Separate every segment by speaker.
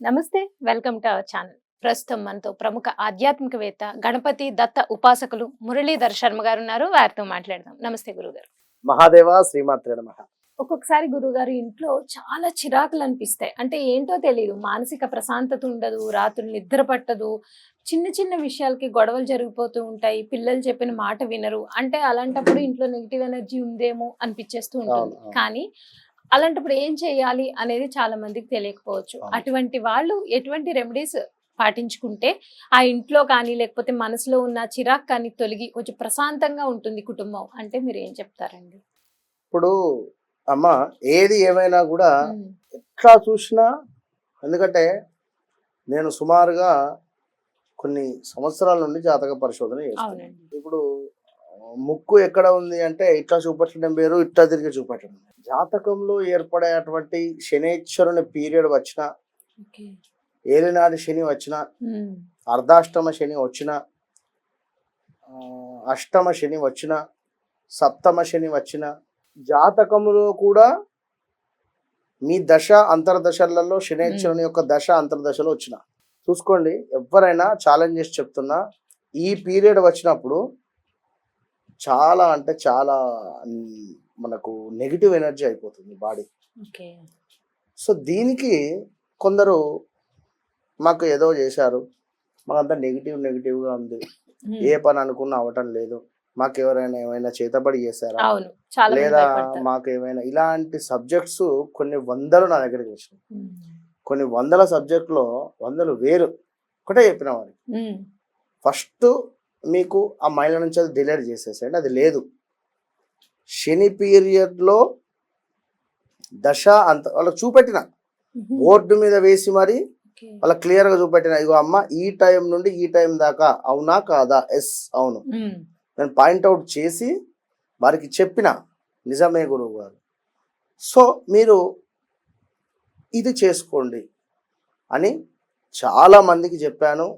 Speaker 1: నమస్తే, welcome to our channel. ప్రస్తుతం మనతో ప్రముఖ ఆధ్యాత్మికవేత్త గణపతి దత్త ఉపాసకులు మురళీధర్ శర్మ గారు ఉన్నారు. వారితో మాట్లాడదాం. నమస్తే గురుగారు.
Speaker 2: మహాదేవ శ్రీమాత్రే నమః.
Speaker 1: ఒక్కొక్కసారి గురుగారు ఇంట్లో చాలా చిరాకులు అనిపిస్తాయి. అంటే ఏంటో తెలియదు, మానసిక ప్రశాంతత ఉండదు, రాత్రులు నిద్ర పట్టదు, చిన్న చిన్న విషయాలకి గొడవలు జరిగిపోతూ ఉంటాయి, పిల్లలు చెప్పిన మాట వినరు. అంటే అలాంటప్పుడు ఇంట్లో నెగిటివ్ ఎనర్జీ ఉందేమో అనిపించేస్తూ ఉంటుంది. కానీ అలాంటప్పుడు ఏం చేయాలి అనేది చాలా మందికి తెలియకపోవచ్చు. అటువంటి వాళ్ళు ఎటువంటి రెమెడీస్ పాటించుకుంటే ఆ ఇంట్లో కానీ లేకపోతే మనసులో ఉన్న చిరాకు కానీ తొలగి కొంచెం ప్రశాంతంగా ఉంటుంది కుటుంబం అంటే మీరు ఏం చెప్తారండి?
Speaker 2: ఇప్పుడు అమ్మ ఏది ఏమైనా కూడా ఎట్లా చూసినా, ఎందుకంటే నేను సుమారుగా కొన్ని సంవత్సరాల నుండి జాతక పరిశోధన చేస్తాను. ఇప్పుడు ముక్కు ఎక్కడ ఉంది అంటే ఇట్లా చూపట్టడం వేరు, ఇట్లా తిరిగి చూపట్టడం. జాతకంలో ఏర్పడేటువంటి శనేశ్వరుని పీరియడ్ వచ్చిన, ఏలినాటి శని వచ్చిన, అర్ధాష్టమ శని వచ్చిన, అష్టమ శని వచ్చిన, సప్తమ శని వచ్చిన, జాతకములో కూడా మీ దశ అంతర్దశలలో శనేశ్వరుని యొక్క దశ అంతర్దశలో వచ్చిన చూసుకోండి. ఎవరైనా ఛాలెంజ్ చేసి చెప్తున్నా, ఈ పీరియడ్ వచ్చినప్పుడు చాలా అంటే చాలా మనకు నెగిటివ్ ఎనర్జీ అయిపోతుంది బాడీ. సో దీనికి కొందరు మాకు ఏదో చేశారు, మాకంతా నెగిటివ్గా ఉంది, ఏ పని అనుకున్నా అవటం లేదు, మాకు ఎవరైనా ఏమైనా చేతబడి చేశారా, లేదా మాకు ఏమైనా ఇలాంటి సబ్జెక్ట్స్ కొన్ని వందలు నా దగ్గరికి వచ్చినాయి. కొన్ని వందల సబ్జెక్టులో వందలు వేరు ఒకటే చెప్పిన వారికి, ఫస్ట్ మీకు ఆ మైండ్ నుంచి అది డిలీట్ చేసేసండి. అది లేదు. శని పీరియడ్లో దశ అంత వాళ్ళకి చూపెట్టిన, బోర్డు మీద వేసి మరి వాళ్ళకి క్లియర్గా చూపెట్టిన, ఇగో అమ్మ ఈ టైం నుండి ఈ టైం దాకా అవునా కాదా, ఎస్ అవును, నేను పాయింట్అవుట్ చేసి వారికి చెప్పిన, నిజమే గురువు గారు, సో మీరు ఇది చేసుకోండి అని చాలా మందికి చెప్పాను.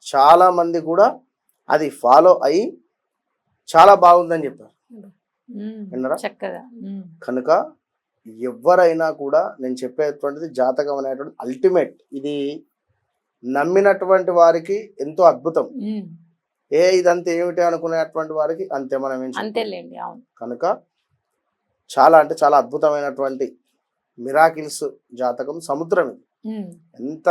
Speaker 2: చాలా మంది కూడా అది ఫాలో అయ్యి చాలా బాగుందని చెప్పారు. విన్నారా? కనుక ఎవరైనా కూడా నేను చెప్పేటువంటిది జాతకం అనేటువంటి అల్టిమేట్, ఇది నమ్మినటువంటి వారికి ఎంతో అద్భుతం, ఇదంతా ఏమిటి అనుకునేటువంటి వారికి అంతే. మనం ఏం కనుక చాలా అంటే చాలా అద్భుతమైనటువంటి మిరాకిల్స్ జాతకం సముద్రం. ఎంత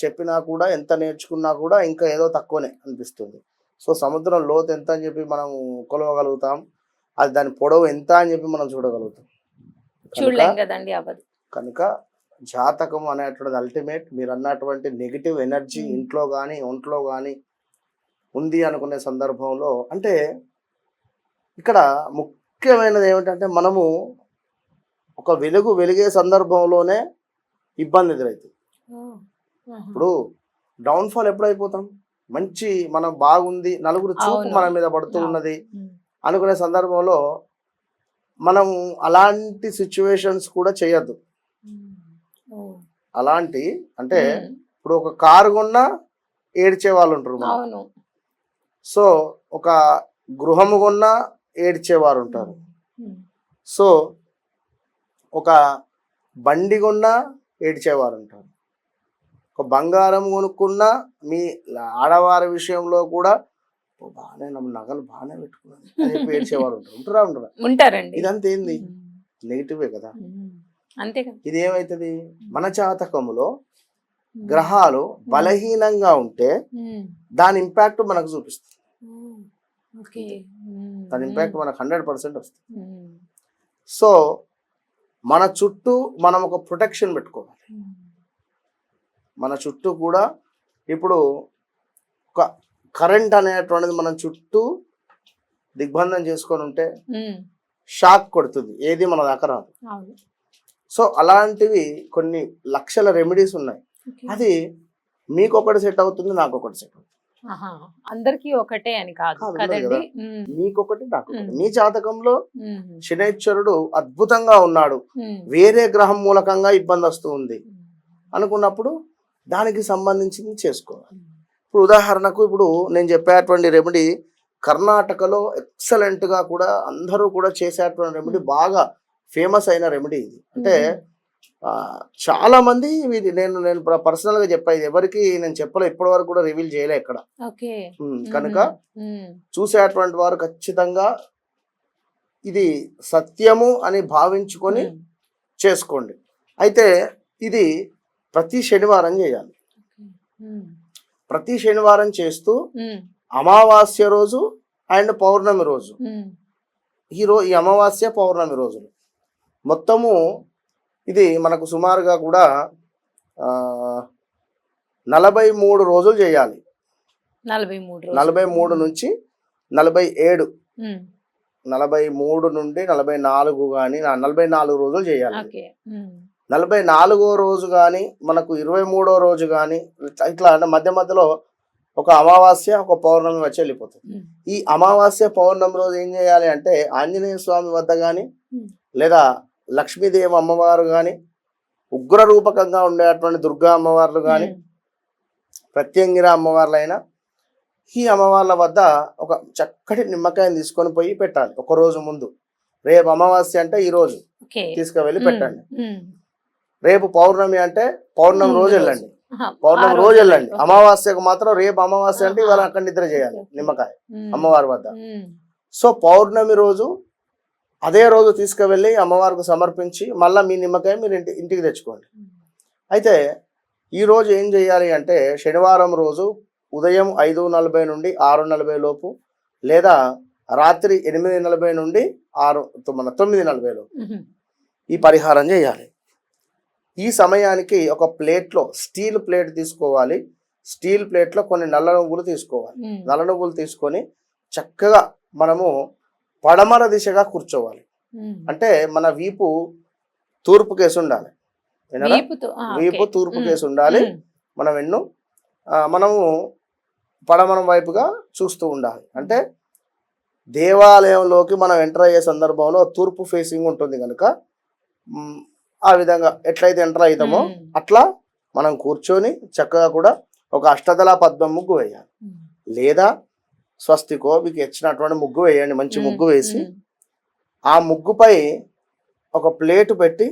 Speaker 2: చెప్పినా కూడా, ఎంత నేర్చుకున్నా కూడా ఇంకా ఏదో తక్కువనే అనిపిస్తుంది. సో సముద్రం లోతు ఎంత అని చెప్పి మనం కొలవగలుగుతాం, అది దాని పొడవు ఎంత అని చెప్పి మనం చూడగలుగుతాం. కనుక జాతకం అనేటువంటిది అల్టిమేట్. మీరు అన్నటువంటి నెగిటివ్ ఎనర్జీ ఇంట్లో కానీ ఒంట్లో కానీ ఉంది అనుకునే సందర్భంలో, అంటే ఇక్కడ ముఖ్యమైనది ఏమిటంటే మనము ఒక వెలిగే సందర్భంలోనే ఇబ్బంది ఎదురవుతుంది. ఇప్పుడు డౌన్ఫాల్ ఎప్పుడు అయిపోతాం, మంచి మనం బాగుంది, నలుగురు చూపు మన మీద పడుతూ ఉన్నది అనుకునే సందర్భంలో మనం అలాంటి సిచ్యువేషన్స్ కూడా చేయొద్దు. అలాంటి అంటే ఇప్పుడు ఒక కారు కొన్నా ఏడ్చే వాళ్ళు ఉంటారు, సో ఒక గృహము కొన్నా ఏడ్చేవారు ఉంటారు, సో ఒక బండి కొన్నా ఏడ్చేవారు ఉంటారు, ఒక బంగారం కొనుక్కున్నా మీ ఆడవారి విషయంలో కూడా బాగానే నగలు బాగానే పెట్టుకున్నాను అని చెప్పి ఏడ్చేవారు ఉంటారండి. ఇదంతా ఏంది, నెగిటివే కదా. ఇది ఏమైతుంది, మన జాతకములో గ్రహాలు బలహీనంగా ఉంటే దాని ఇంపాక్ట్ మనకు చూపిస్తుంది. దాని ఇంపాక్ట్ మనకు 100% వస్తుంది. సో మన చుట్టూ మనం ఒక ప్రొటెక్షన్ పెట్టుకోవాలి. మన చుట్టూ కూడా ఇప్పుడు ఒక కరెంట్ అనేటువంటిది మనం చుట్టూ దిగ్బంధం చేసుకొని ఉంటే షాక్ కొడుతుంది, ఏది మన దాకా రాదు. సో అలాంటివి కొన్ని లక్షల రెమెడీస్ ఉన్నాయి. అది మీకు ఒకటి సెట్ అవుతుంది, నాకు ఒకటి సెట్ అవుతుంది,
Speaker 1: అందరికి ఒకటే అని కాదు కదండి.
Speaker 2: మీకొకటి నాకు. మీ జాతకంలో శనైశ్వరుడు అద్భుతంగా ఉన్నాడు, వేరే గ్రహం మూలకంగా ఇబ్బంది వస్తూ ఉంది అనుకున్నప్పుడు దానికి సంబంధించింది చేసుకోవాలి. ఇప్పుడు ఉదాహరణకు ఇప్పుడు నేను చెప్పేటువంటి రెమెడీ కర్ణాటకలో ఎక్సలెంట్గా కూడా అందరూ కూడా చేసేటువంటి రెమెడీ, బాగా ఫేమస్ అయిన రెమెడీ ఇది. అంటే చాలా మంది నేను నేను పర్సనల్ గా చెప్పా, ఇది ఎవరికి నేను చెప్పలే, ఇప్పటి వరకు కూడా రివీల్ చేయలే ఎక్కడ.
Speaker 1: ఓకే.
Speaker 2: కనుక చూసేటువంటి వారు ఖచ్చితంగా ఇది సత్యము అని భావించుకొని చేసుకోండి. అయితే ఇది ప్రతి శనివారం చేయాలి. ప్రతి శనివారం చేస్తూ అమావాస్య రోజు అండ్ పౌర్ణమి రోజు, ఈ అమావాస్య పౌర్ణమి రోజులు మొత్తము ఇది మనకు సుమారుగా కూడా 43 రోజులు చేయాలి. 43 నుంచి 47, 43 నుండి 44 కానీ 44 రోజులు చేయాలి. 44వ రోజు కానీ మనకు 23వ రోజు కానీ ఇట్లా అంటే మధ్య మధ్యలో ఒక అమావాస్య ఒక పౌర్ణమి వచ్చి వెళ్ళిపోతుంది. ఈ అమావాస్య పౌర్ణమి రోజు ఏం చేయాలి అంటే ఆంజనేయ స్వామి వద్ద కానీ లేదా లక్ష్మీదేవి అమ్మవారు కానీ, ఉగ్ర రూపకంగా ఉండేటువంటి దుర్గా అమ్మవార్లు కానీ, ప్రత్యంగిర అమ్మవార్లైనా ఈ అమ్మవార్ల వద్ద ఒక చక్కటి నిమ్మకాయని తీసుకొని పోయి పెట్టాలి ఒక రోజు ముందు. రేపు అమావాస్య అంటే ఈ రోజు తీసుకువెళ్ళి పెట్టండి. రేపు పౌర్ణమి అంటే పౌర్ణమి రోజు వెళ్ళండి, పౌర్ణమి రోజు వెళ్ళండి. అమావాస్యకు మాత్రం రేపు అమావాస్య అంటే ఇవాళ అక్కడ నిద్ర చేయాలి నిమ్మకాయ అమ్మవారి వద్ద. సో పౌర్ణమి రోజు అదే రోజు తీసుకువెళ్ళి అమ్మవారికి సమర్పించి మళ్ళీ మీ నిమ్మకాయ మీరు ఇంటికి తెచ్చుకోండి. అయితే ఈరోజు ఏం చేయాలి అంటే శనివారం రోజు ఉదయం 5:40 నుండి 6:40 లోపు లేదా రాత్రి 8:40 నుండి 9:40 లోపు ఈ పరిహారం చేయాలి. ఈ సమయానికి ఒక ప్లేట్లో స్టీల్ ప్లేట్ తీసుకోవాలి. స్టీల్ ప్లేట్లో కొన్ని నల్ల నువ్వులు తీసుకోవాలి. నల్ల నువ్వులు తీసుకొని చక్కగా మనము పడమర దిశగా కూర్చోవాలి. అంటే మన వీపు తూర్పు కేసు ఉండాలి. వీపు తూర్పు కేసు ఉండాలి. మన వెన్ను మనము పడమర వైపుగా చూస్తూ ఉండాలి. అంటే దేవాలయంలోకి మనం ఎంటర్ అయ్యే సందర్భంలో తూర్పు ఫేసింగ్ ఉంటుంది కనుక ఆ విధంగా ఎట్లయితే ఎంటర్ అవుతామో అట్లా మనం కూర్చొని చక్కగా కూడా ఒక అష్టదళ పద్మం ముగ్గు వేయాలి. లేదా స్వస్తికో మీకు ఇచ్చినటువంటి ముగ్గు వేయండి. మంచి ముగ్గు వేసి ఆ ముగ్గుపై ఒక ప్లేటు పెట్టి,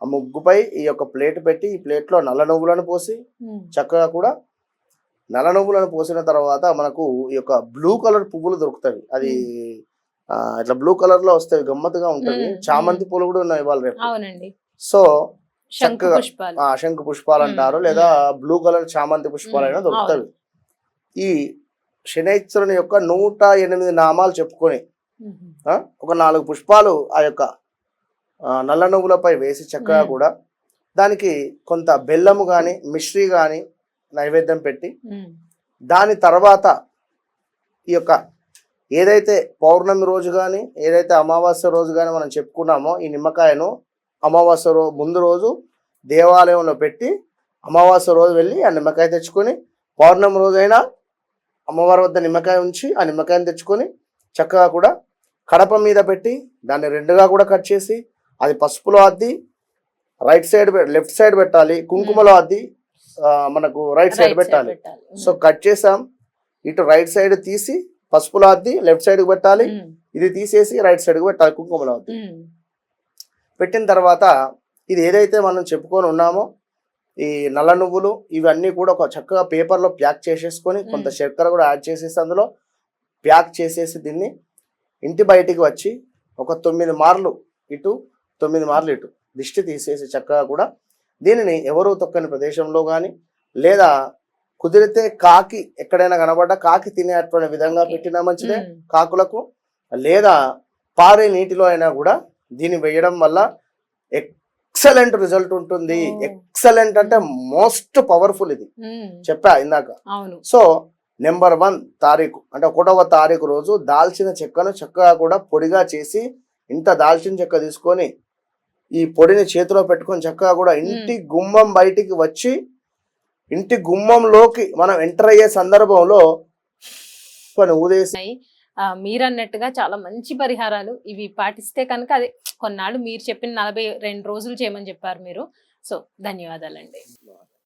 Speaker 2: ఆ ముగ్గుపై ఈ యొక్క ప్లేటు పెట్టి ఈ ప్లేట్లో నల్ల నువ్వులను పోసి చక్కగా కూడా నల్ల నువ్వులను పోసిన తర్వాత మనకు ఈ యొక్క బ్లూ కలర్ పువ్వులు దొరుకుతాయి. అది ఇట్లా బ్లూ కలర్ లో వస్తాయి, గమ్మత్తుగా ఉంటుంది. చామంతి పూలు కూడా ఉన్నాయి ఇవాళ రేపు. సో చక్కగా శంకు పుష్పాలు అంటారు, లేదా బ్లూ కలర్ చామంతి పుష్పాలు అయినా దొరుకుతాయి. ఈ శనైశ్వరుని యొక్క 108 నామాలు చెప్పుకొని ఒక 4 పుష్పాలు ఆ యొక్క నల్ల నువ్వులపై వేసి చక్కగా కూడా దానికి కొంత బెల్లము కానీ మిశ్రీ కానీ నైవేద్యం పెట్టి దాని తర్వాత ఈ యొక్క ఏదైతే పౌర్ణమి రోజు కానీ ఏదైతే అమావాస్య రోజు కానీ మనం చెప్పుకున్నామో ఈ నిమ్మకాయను అమావాస్య ముందు రోజు దేవాలయంలో పెట్టి అమావాస్య రోజు వెళ్ళి ఆ నిమ్మకాయ తెచ్చుకొని పౌర్ణమి రోజైనా అమ్మవారి వద్ద నిమ్మకాయ ఉంచి ఆ నిమ్మకాయని తెచ్చుకొని చక్కగా కూడా కడప మీద పెట్టి దాన్ని 2గా కూడా కట్ చేసి అది పసుపులో అద్ది లెఫ్ట్ సైడ్ పెట్టాలి, కుంకుమలో అద్ది మనకు రైట్ సైడ్ పెట్టాలి. సో కట్ చేసాం, ఇటు రైట్ సైడ్ తీసి పసుపులో అద్ది లెఫ్ట్ సైడ్కి పెట్టాలి, ఇది తీసేసి రైట్ సైడ్కి పెట్టాలి కుంకుమలో అద్ది. పెట్టిన తర్వాత ఇది ఏదైతే మనం చెప్పుకొని ఉన్నామో ఈ నల్ల నువ్వులు ఇవన్నీ కూడా ఒక చక్కగా పేపర్లో ప్యాక్ చేసేసుకొని కొంత చక్కెర కూడా యాడ్ చేసేసి అందులో ప్యాక్ చేసేసి దీన్ని ఇంటి బయటికి వచ్చి ఒక 9 మార్లు ఇటు 9 మార్లు ఇటు దిష్టి తీసేసి చక్కగా కూడా దీనిని ఎవరు తొక్కని ప్రదేశంలో కానీ లేదా కుదిరితే కాకి ఎక్కడైనా కనబడ్డా కాకి తినేటువంటి విధంగా పెట్టినా మంచిదే కాకులకు, లేదా పారే నీటిలో అయినా కూడా దీన్ని వేయడం వల్ల ఎక్సలెంట్ రిజల్ట్ ఉంటుంది. ఎక్సలెంట్ అంటే మోస్ట్ పవర్ఫుల్ ఇది చెప్పా ఇందాక. సో నెంబర్ 1 తారీఖు అంటే 1వ తారీఖు రోజు దాల్చిన చెక్కను చక్కగా కూడా పొడిగా చేసి ఇంత దాల్చిన చెక్క తీసుకొని ఈ పొడిని చేతిలో పెట్టుకొని చక్కగా కూడా ఇంటి గుమ్మం బయటికి వచ్చి ఇంటి గుమ్మంలోకి మనం ఎంటర్ అయ్యే సందర్భంలో ఊదేసి
Speaker 1: మీరన్నట్టుగా చాలా మంచి పరిహారాలు ఇవి పాటిస్తే కనుక అదే కొన్నాళ్ళు మీరు చెప్పిన 42 రోజులు చేయమని చెప్పారు మీరు. సో ధన్యవాదాలండి.